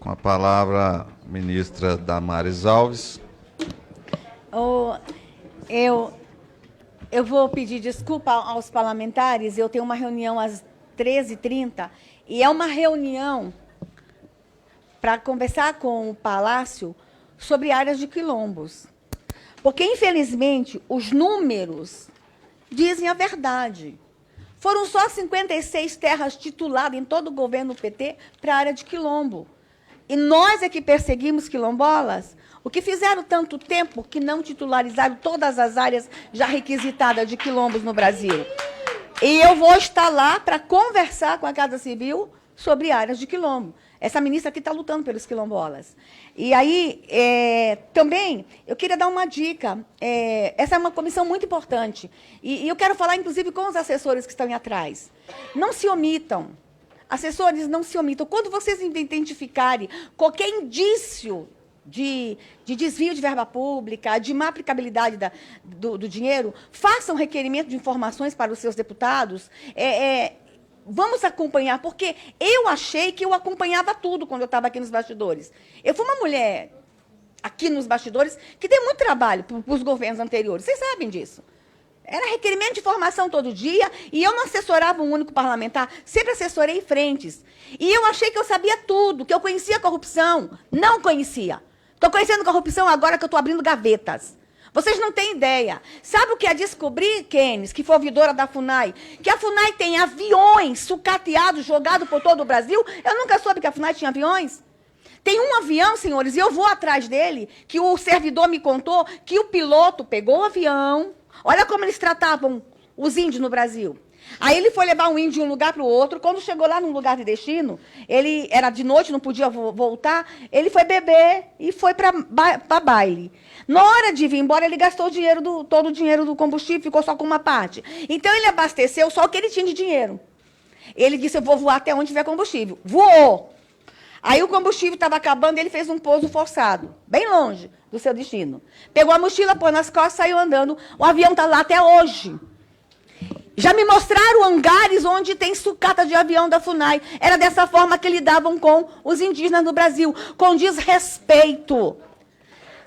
Com a palavra, a ministra Damares Alves. Eu vou pedir desculpa aos parlamentares, eu tenho uma reunião às 13h30, e é uma reunião para conversar com o Palácio sobre áreas de quilombos. Porque, infelizmente, os números dizem a verdade. Foram só 56 terras tituladas em todo o governo PT para a área de quilombo. E nós é que perseguimos quilombolas, o que fizeram tanto tempo que não titularizaram todas as áreas já requisitadas de quilombos no Brasil. E eu vou estar lá para conversar com a Casa Civil sobre áreas de quilombo. Essa ministra aqui está lutando pelos quilombolas. E aí, também, eu queria dar uma dica. Essa é uma comissão muito importante. E eu quero falar, inclusive, com os assessores que estão aí atrás. Não se omitam. Assessores, não se omitam. Quando vocês identificarem qualquer indício de desvio de verba pública, de má aplicabilidade do dinheiro, façam requerimento de informações para os seus deputados. Vamos acompanhar, porque eu achei que eu acompanhava tudo quando eu estava aqui nos bastidores. Eu fui uma mulher aqui nos bastidores que dei muito trabalho para os governos anteriores. Vocês sabem disso. Era requerimento de informação todo dia, e eu não assessorava um único parlamentar, sempre assessorei frentes. E eu achei que eu sabia tudo, que eu conhecia a corrupção. Não conhecia. Estou conhecendo corrupção agora que eu estou abrindo gavetas. Vocês não têm ideia. Sabe o que é descobrir, Keynes, que foi ouvidora da FUNAI? Que a FUNAI tem aviões sucateados, jogados por todo o Brasil. Eu nunca soube que a FUNAI tinha aviões. Tem um avião, senhores, e eu vou atrás dele, que o servidor me contou que o piloto pegou o avião. Olha como eles tratavam os índios no Brasil. Aí ele foi levar um índio de um lugar para o outro. Quando chegou lá num lugar de destino, ele era de noite, não podia voltar, ele foi beber e foi para baile. Na hora de vir embora, ele gastou todo o dinheiro do combustível, ficou só com uma parte. Então, ele abasteceu só o que ele tinha de dinheiro. Ele disse, eu vou voar até onde tiver combustível. Voou. Aí o combustível estava acabando, ele fez um pouso forçado, bem longe do seu destino. Pegou a mochila, pôs nas costas, saiu andando. O avião está lá até hoje. Já me mostraram hangares onde tem sucata de avião da FUNAI. Era dessa forma que lidavam com os indígenas no Brasil, com desrespeito.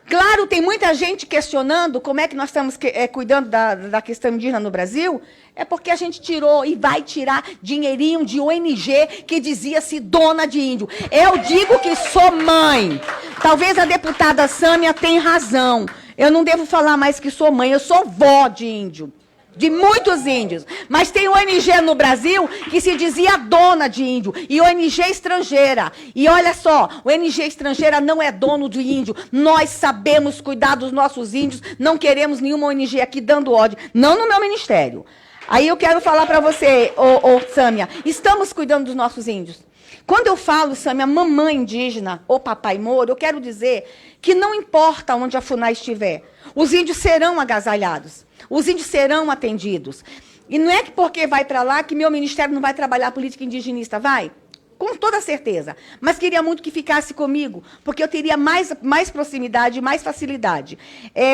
Claro, tem muita gente questionando como é que nós estamos cuidando da questão indígena no Brasil. É porque a gente tirou e vai tirar dinheirinho de ONG que dizia-se dona de índio. Eu digo que sou mãe. Talvez a deputada Sâmia tenha razão. Eu não devo falar mais que sou mãe, eu sou vó de índio. De muitos índios. Mas tem ONG no Brasil que se dizia dona de índio. E ONG estrangeira. E olha só, ONG estrangeira não é dono do índio. Nós sabemos cuidar dos nossos índios. Não queremos nenhuma ONG aqui dando ódio. Não no meu ministério. Aí eu quero falar para você, Sâmia, estamos cuidando dos nossos índios. Quando eu falo, Sâmia, mamãe indígena ou papai Moro, eu quero dizer que não importa onde a FUNAI estiver, os índios serão agasalhados. Os índios serão atendidos. E não é que porque vai para lá que meu ministério não vai trabalhar política indigenista, vai? Com toda certeza. Mas queria muito que ficasse comigo, porque eu teria mais proximidade, mais facilidade.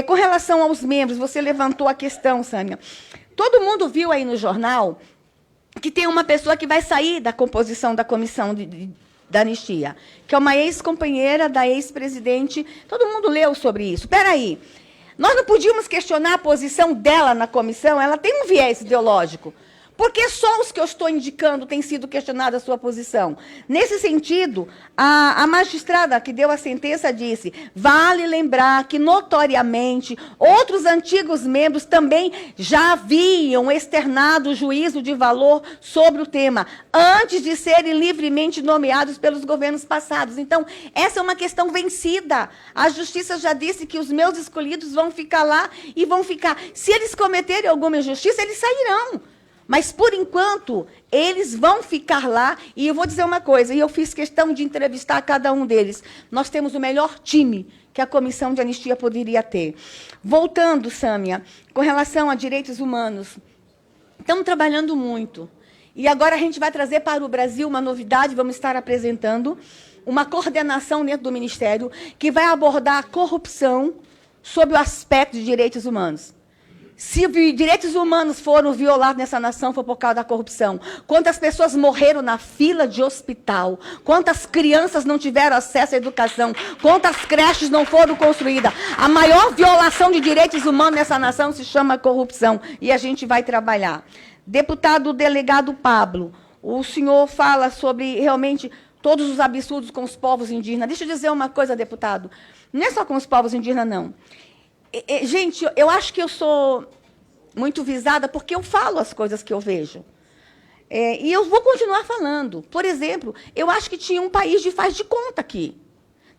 Com relação aos membros, você levantou a questão, Sâmia. Todo mundo viu aí no jornal que tem uma pessoa que vai sair da composição da comissão da anistia, que é uma ex-companheira da ex-presidente. Todo mundo leu sobre isso. Espera aí. Nós não podíamos questionar a posição dela na comissão, ela tem um viés ideológico. Porque só os que eu estou indicando têm sido questionada a sua posição. Nesse sentido, a magistrada que deu a sentença disse, vale lembrar que, notoriamente, outros antigos membros também já haviam externado juízo de valor sobre o tema, antes de serem livremente nomeados pelos governos passados. Então, essa é uma questão vencida. A justiça já disse que os meus escolhidos vão ficar lá e vão ficar. Se eles cometerem alguma injustiça, eles sairão. Mas, por enquanto, eles vão ficar lá. E eu vou dizer uma coisa, e eu fiz questão de entrevistar cada um deles. Nós temos o melhor time que a Comissão de Anistia poderia ter. Voltando, Sâmia, com relação a direitos humanos, estamos trabalhando muito. E agora a gente vai trazer para o Brasil uma novidade, vamos estar apresentando uma coordenação dentro do Ministério que vai abordar a corrupção sob o aspecto de direitos humanos. Se direitos humanos foram violados nessa nação, foi por causa da corrupção. Quantas pessoas morreram na fila de hospital? Quantas crianças não tiveram acesso à educação? Quantas creches não foram construídas? A maior violação de direitos humanos nessa nação se chama corrupção. E a gente vai trabalhar. Deputado delegado Pablo, o senhor fala sobre realmente todos os absurdos com os povos indígenas. Deixa eu dizer uma coisa, deputado. Não é só com os povos indígenas, não. Gente, eu acho que eu sou muito visada porque eu falo as coisas que eu vejo. E eu vou continuar falando. Por exemplo, eu acho que tinha um país de faz de conta aqui.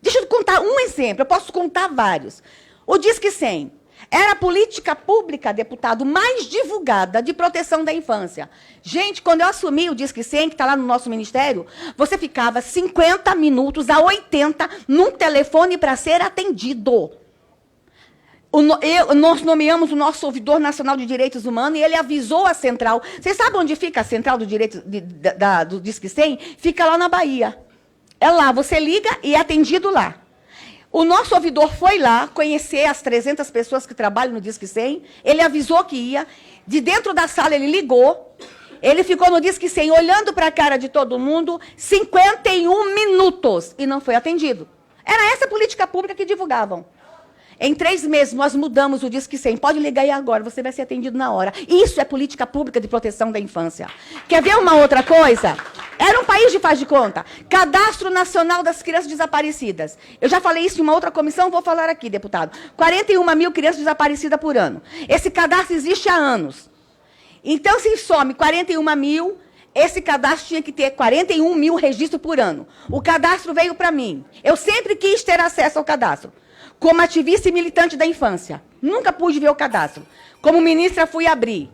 Deixa eu contar um exemplo, eu posso contar vários. O Disque 100 era a política pública, deputado, mais divulgada de proteção da infância. Gente, quando eu assumi o Disque 100, que está lá no nosso ministério, você ficava 50 minutos a 80 num telefone para ser atendido. Nós nomeamos o nosso ouvidor nacional de direitos humanos e ele avisou a central. Vocês sabem onde fica a central do do Disque 100? Fica lá na Bahia. É lá, você liga e é atendido lá. O nosso ouvidor foi lá conhecer as 300 pessoas que trabalham no Disque 100. Ele avisou que ia. De dentro da sala ele ligou. Ele ficou no Disque 100 olhando para a cara de todo mundo 51 minutos e não foi atendido. Era essa a política pública que divulgavam. Em 3 meses, nós mudamos o Disque 100. Pode ligar aí agora, você vai ser atendido na hora. Isso é política pública de proteção da infância. Quer ver uma outra coisa? Era um país de faz de conta. Cadastro Nacional das Crianças Desaparecidas. Eu já falei isso em uma outra comissão, vou falar aqui, deputado. 41 mil crianças desaparecidas por ano. Esse cadastro existe há anos. Então, se some 41 mil, esse cadastro tinha que ter 41 mil registros por ano. O cadastro veio para mim. Eu sempre quis ter acesso ao cadastro. Como ativista e militante da infância. Nunca pude ver o cadastro. Como ministra, fui abrir.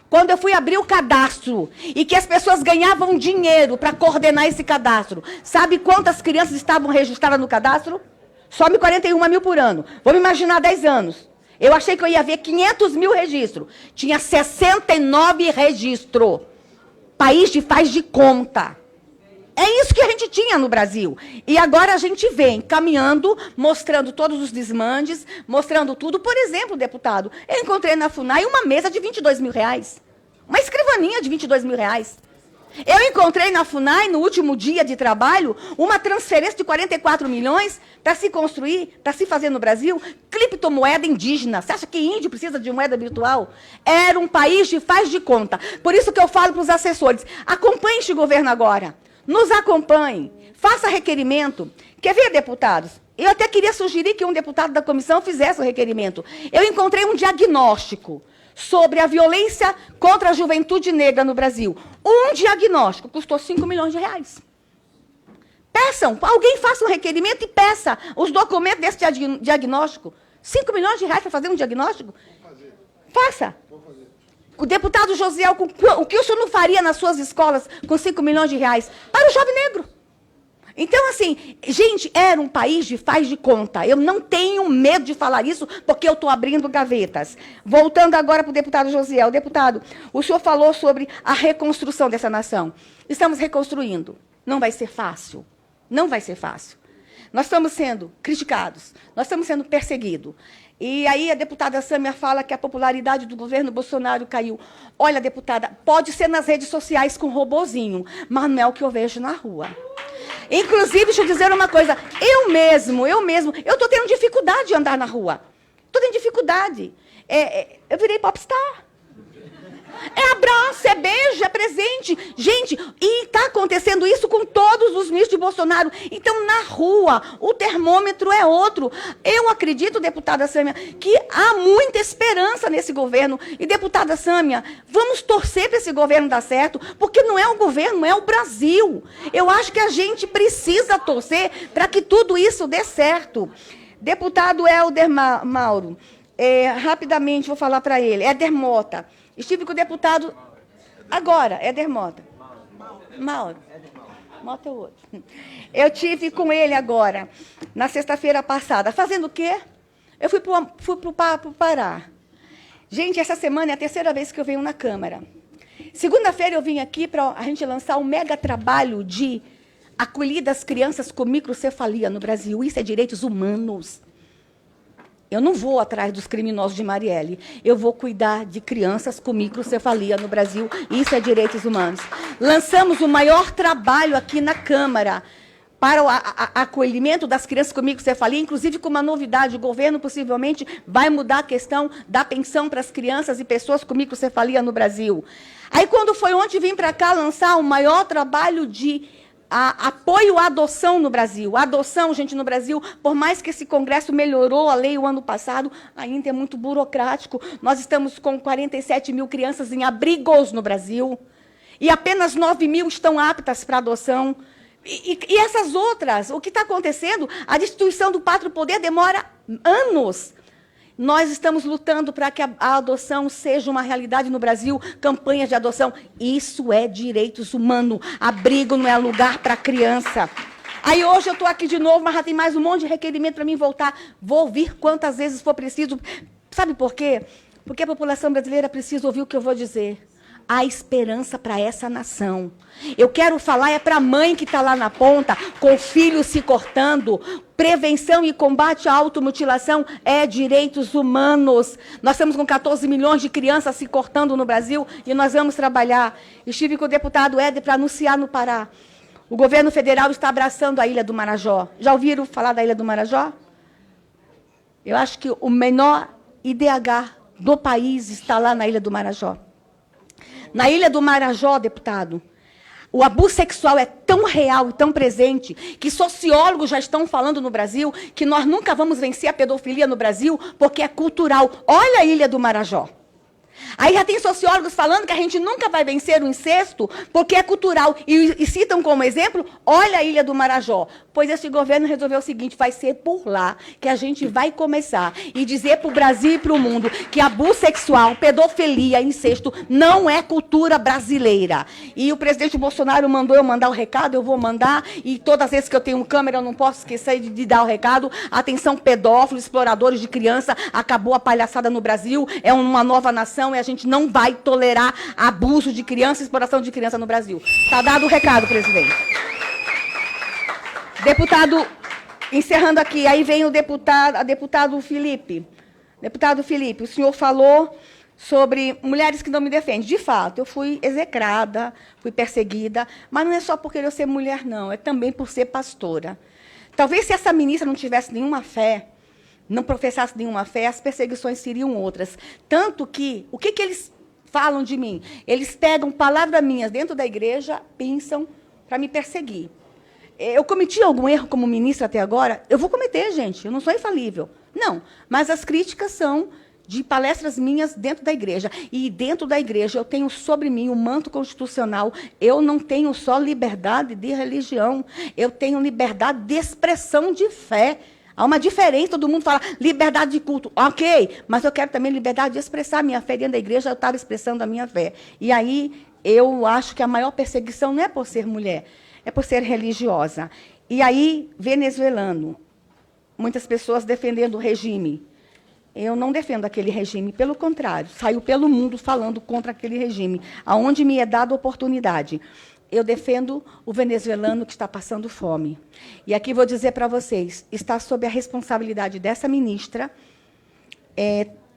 Quando eu fui abrir o cadastro e que as pessoas ganhavam dinheiro para coordenar esse cadastro, sabe quantas crianças estavam registradas no cadastro? Some 41 mil por ano. Vamos imaginar 10 anos. Eu achei que eu ia ver 500 mil registros. Tinha 69 registros. País de faz de conta. É isso que a gente tinha no Brasil. E agora a gente vem caminhando, mostrando todos os desmandes, mostrando tudo. Por exemplo, deputado, eu encontrei na FUNAI uma mesa de 22 mil reais. Uma escrivaninha de 22 mil reais. Eu encontrei na FUNAI, no último dia de trabalho, uma transferência de 44 milhões para se construir, para se fazer no Brasil, criptomoeda indígena. Você acha que índio precisa de moeda virtual? Era um país de faz de conta. Por isso que eu falo para os assessores, acompanhe este governo agora. Nos acompanhe, faça requerimento. Quer ver, deputados? Eu até queria sugerir que um deputado da comissão fizesse o requerimento. Eu encontrei um diagnóstico sobre a violência contra a juventude negra no Brasil. Um diagnóstico custou 5 milhões de reais. Peçam, alguém faça um requerimento e peça os documentos desse diagnóstico. 5 milhões de reais para fazer um diagnóstico? Faça. O deputado Josiel, o que o senhor não faria nas suas escolas com 5 milhões de reais? Para o jovem negro. Então, assim, gente, era um país de faz de conta. Eu não tenho medo de falar isso, porque eu estou abrindo gavetas. Voltando agora para o deputado Josiel. Deputado, o senhor falou sobre a reconstrução dessa nação. Estamos reconstruindo. Não vai ser fácil. Não vai ser fácil. Nós estamos sendo criticados. Nós estamos sendo perseguidos. E aí a deputada Sâmia fala que a popularidade do governo Bolsonaro caiu. Olha, deputada, pode ser nas redes sociais com robozinho, mas não é o que eu vejo na rua. Inclusive, deixa eu dizer uma coisa, eu estou tendo dificuldade de andar na rua. Estou tendo dificuldade. Eu virei popstar. É abraço, é beijo, é presente. Gente, e está acontecendo isso com todos os ministros de Bolsonaro. Então, na rua, o termômetro é outro. Eu acredito, deputada Sâmia, que há muita esperança nesse governo. E, deputada Sâmia, vamos torcer para esse governo dar certo, porque não é o governo, é o Brasil. Eu acho que a gente precisa torcer para que tudo isso dê certo. Deputado Helder Mauro, rapidamente vou falar para ele. Helder Mota. Estive com o deputado agora, Helder Mota. Mauro. Mota é o outro. Eu tive com ele agora, na sexta-feira passada. Fazendo o quê? Eu fui para o Pará. Gente, essa semana é a 3ª vez que eu venho na Câmara. Segunda-feira eu vim aqui para a gente lançar um mega trabalho de acolhida das crianças com microcefalia no Brasil. Isso é direitos humanos. Eu não vou atrás dos criminosos de Marielle. Eu vou cuidar de crianças com microcefalia no Brasil. Isso é direitos humanos. Lançamos o maior trabalho aqui na Câmara para o acolhimento das crianças com microcefalia, inclusive com uma novidade. O governo possivelmente vai mudar a questão da pensão para as crianças e pessoas com microcefalia no Brasil. Aí, quando foi ontem, vim para cá lançar o maior trabalho de apoio à adoção no Brasil. A adoção, gente, no Brasil, por mais que esse Congresso melhorou a lei o ano passado, ainda é muito burocrático. Nós estamos com 47 mil crianças em abrigos no Brasil e apenas 9 mil estão aptas para adoção. E essas outras, o que está acontecendo? A destituição do pátrio poder demora anos. Nós estamos lutando para que a adoção seja uma realidade no Brasil, campanhas de adoção. Isso é direitos humanos. Abrigo não é lugar para criança. Aí hoje eu estou aqui de novo, mas já tem mais um monte de requerimento para mim voltar. Vou ouvir quantas vezes for preciso. Sabe por quê? Porque a população brasileira precisa ouvir o que eu vou dizer. Há esperança para essa nação. Eu quero falar para a mãe que está lá na ponta, com o filho se cortando. Prevenção e combate à automutilação é direitos humanos. Nós estamos com 14 milhões de crianças se cortando no Brasil e nós vamos trabalhar. Estive com o deputado Éder para anunciar no Pará. O governo federal está abraçando a Ilha do Marajó. Já ouviram falar da Ilha do Marajó? Eu acho que o menor IDH do país está lá na Ilha do Marajó. Na Ilha do Marajó, deputado, o abuso sexual é tão real e tão presente que sociólogos já estão falando no Brasil que nós nunca vamos vencer a pedofilia no Brasil porque é cultural. Olha a Ilha do Marajó. Aí já tem sociólogos falando que a gente nunca vai vencer o incesto porque é cultural. E citam como exemplo, olha a Ilha do Marajó. Pois esse governo resolveu o seguinte, vai ser por lá que a gente vai começar e dizer para o Brasil e para o mundo que abuso sexual, pedofilia, incesto não é cultura brasileira. E o presidente Bolsonaro mandou eu mandar o recado, eu vou mandar, e todas as vezes que eu tenho câmera eu não posso esquecer de dar o recado. Atenção, pedófilos, exploradores de criança, acabou a palhaçada no Brasil, é uma nova nação e a gente não vai tolerar abuso de criança, exploração de criança no Brasil. Está dado o recado, presidente. Deputado, encerrando aqui, aí vem o deputado Felipe. Deputado Felipe, o senhor falou sobre mulheres que não me defendem. De fato, eu fui execrada, fui perseguida, mas não é só por querer ser mulher, não, é também por ser pastora. Talvez se essa ministra não tivesse nenhuma fé, não professasse nenhuma fé, as perseguições seriam outras. Tanto que, o que eles falam de mim? Eles pegam palavras minhas dentro da igreja, pensam para me perseguir. Eu cometi algum erro como ministra até agora? Eu vou cometer, gente, eu não sou infalível. Não, mas as críticas são de palestras minhas dentro da igreja. E dentro da igreja eu tenho sobre mim o manto constitucional. Eu não tenho só liberdade de religião, eu tenho liberdade de expressão de fé. Há uma diferença, todo mundo fala liberdade de culto. Ok, mas eu quero também liberdade de expressar a minha fé. Dentro da igreja eu estava expressando a minha fé. E aí eu acho que a maior perseguição não é por ser mulher, é por ser religiosa. E aí, venezuelano, muitas pessoas defendendo o regime. Eu não defendo aquele regime, pelo contrário, saio pelo mundo falando contra aquele regime, aonde me é dada oportunidade. Eu defendo o venezuelano que está passando fome. E aqui vou dizer para vocês, está sob a responsabilidade dessa ministra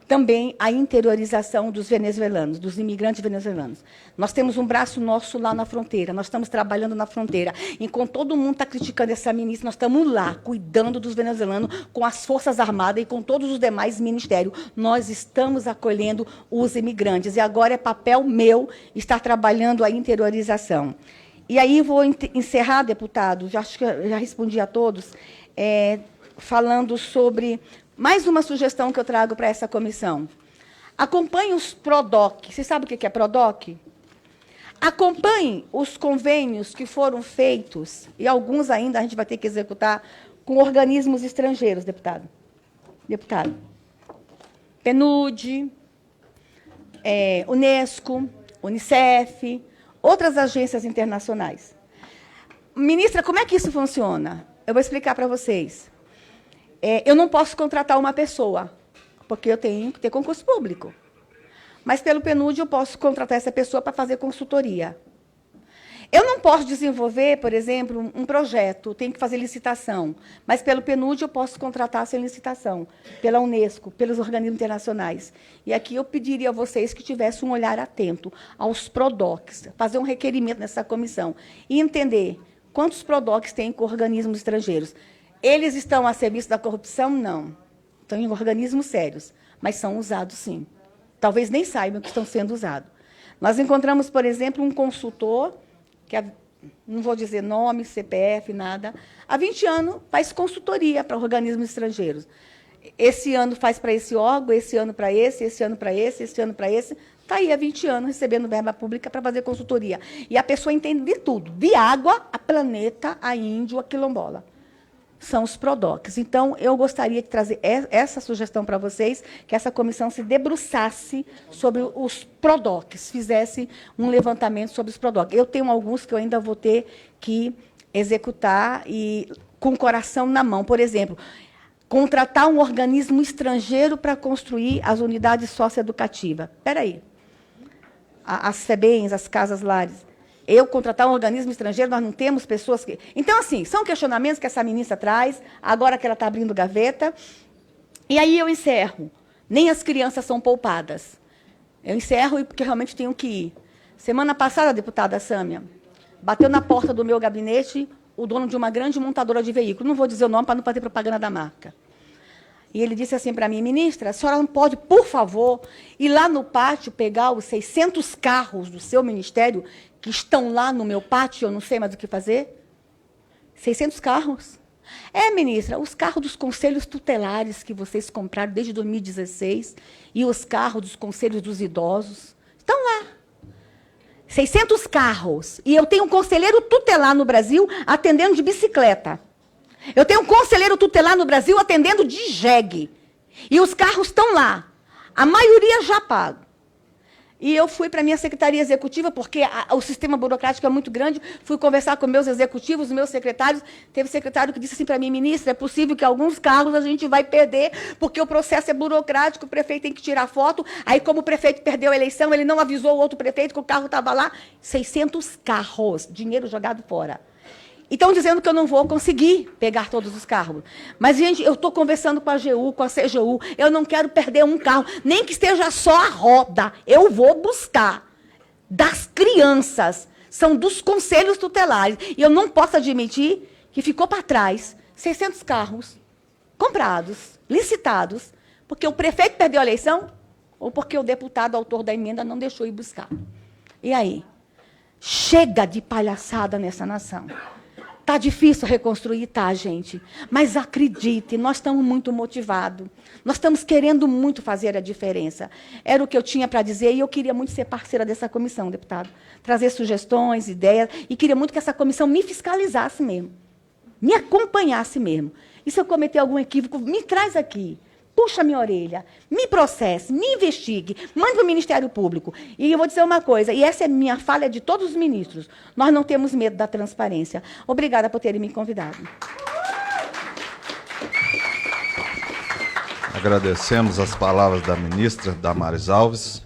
também a interiorização dos venezuelanos, dos imigrantes venezuelanos. Nós temos um braço nosso lá na fronteira, nós estamos trabalhando na fronteira. Enquanto todo mundo está criticando essa ministra, nós estamos lá, cuidando dos venezuelanos, com as Forças Armadas e com todos os demais ministérios. Nós estamos acolhendo os imigrantes. E agora é papel meu estar trabalhando a interiorização. E aí vou encerrar, deputado, acho que já respondi a todos, falando sobre mais uma sugestão que eu trago para essa comissão. Acompanhe os PRODOC. Você sabe o que é PRODOC? Acompanhe os convênios que foram feitos, e alguns ainda a gente vai ter que executar, com organismos estrangeiros, deputado. Deputado. PNUD, Unesco, Unicef, outras agências internacionais. Ministra, como é que isso funciona? Eu vou explicar para vocês. Eu não posso contratar uma pessoa, porque eu tenho que ter concurso público. Mas, pelo PNUD, eu posso contratar essa pessoa para fazer consultoria. Eu não posso desenvolver, por exemplo, um projeto, tenho que fazer licitação, mas pelo PNUD eu posso contratar sem licitação, pela Unesco, pelos organismos internacionais. E aqui eu pediria a vocês que tivessem um olhar atento aos PRODOCs, fazer um requerimento nessa comissão e entender quantos PRODOCs tem com organismos estrangeiros. Eles estão a serviço da corrupção? Não. Estão em organismos sérios, mas são usados, sim. Talvez nem saibam que estão sendo usados. Nós encontramos, por exemplo, um consultor, que não vou dizer nome, CPF, nada, há 20 anos faz consultoria para organismos estrangeiros. Esse ano faz para esse órgão, esse ano para esse ano para esse ano para esse. Está aí há 20 anos recebendo verba pública para fazer consultoria. E a pessoa entende de tudo, de água, a planeta, a índio, a quilombola. São os PRODOCs. Então, eu gostaria de trazer essa sugestão para vocês, que essa comissão se debruçasse sobre os PRODOCs, fizesse um levantamento sobre os PRODOCs. Eu tenho alguns que eu ainda vou ter que executar e com o coração na mão. Por exemplo, contratar um organismo estrangeiro para construir as unidades socioeducativas. Espera aí. As FEBEMs, as casas-lares. Eu contratar um organismo estrangeiro, nós não temos pessoas que... Então, assim, são questionamentos que essa ministra traz, agora que ela está abrindo gaveta. E aí eu encerro. Nem as crianças são poupadas. Eu encerro porque realmente tenho que ir. Semana passada, a deputada Sâmia bateu na porta do meu gabinete o dono de uma grande montadora de veículos. Não vou dizer o nome para não fazer propaganda da marca. E ele disse assim para mim, ministra, a senhora não pode, por favor, ir lá no pátio pegar os 600 carros do seu ministério que estão lá no meu pátio, eu não sei mais o que fazer? 600 carros? É, ministra, os carros dos conselhos tutelares que vocês compraram desde 2016 e os carros dos conselhos dos idosos estão lá. 600 carros. E eu tenho um conselheiro tutelar no Brasil atendendo de bicicleta. Eu tenho um conselheiro tutelar no Brasil atendendo de jegue. E os carros estão lá. A maioria já pago. E eu fui para a minha secretaria executiva, porque o sistema burocrático é muito grande, fui conversar com meus executivos, meus secretários. Teve secretário que disse assim para mim, ministra, é possível que alguns carros a gente vai perder, porque o processo é burocrático, o prefeito tem que tirar foto. Aí, como o prefeito perdeu a eleição, ele não avisou o outro prefeito que o carro estava lá. 600 carros, dinheiro jogado fora. E estão dizendo que eu não vou conseguir pegar todos os carros. Mas, gente, eu estou conversando com a AGU, com a CGU, eu não quero perder um carro, nem que esteja só a roda. Eu vou buscar. Das crianças, são dos conselhos tutelares. E eu não posso admitir que ficou para trás 600 carros comprados, licitados, porque o prefeito perdeu a eleição ou porque o deputado, autor da emenda, não deixou ir buscar. E aí? Chega de palhaçada nessa nação. Está difícil reconstruir, tá, gente? Mas acredite, nós estamos muito motivados. Nós estamos querendo muito fazer a diferença. Era o que eu tinha para dizer e eu queria muito ser parceira dessa comissão, deputado. Trazer sugestões, ideias, e queria muito que essa comissão me fiscalizasse mesmo. Me acompanhasse mesmo. E se eu cometer algum equívoco, me traz aqui. Puxa minha orelha, me processe, me investigue, mande para o Ministério Público. E eu vou dizer uma coisa, e essa é minha falha de todos os ministros, nós não temos medo da transparência. Obrigada por terem me convidado. Agradecemos as palavras da ministra Damares Alves.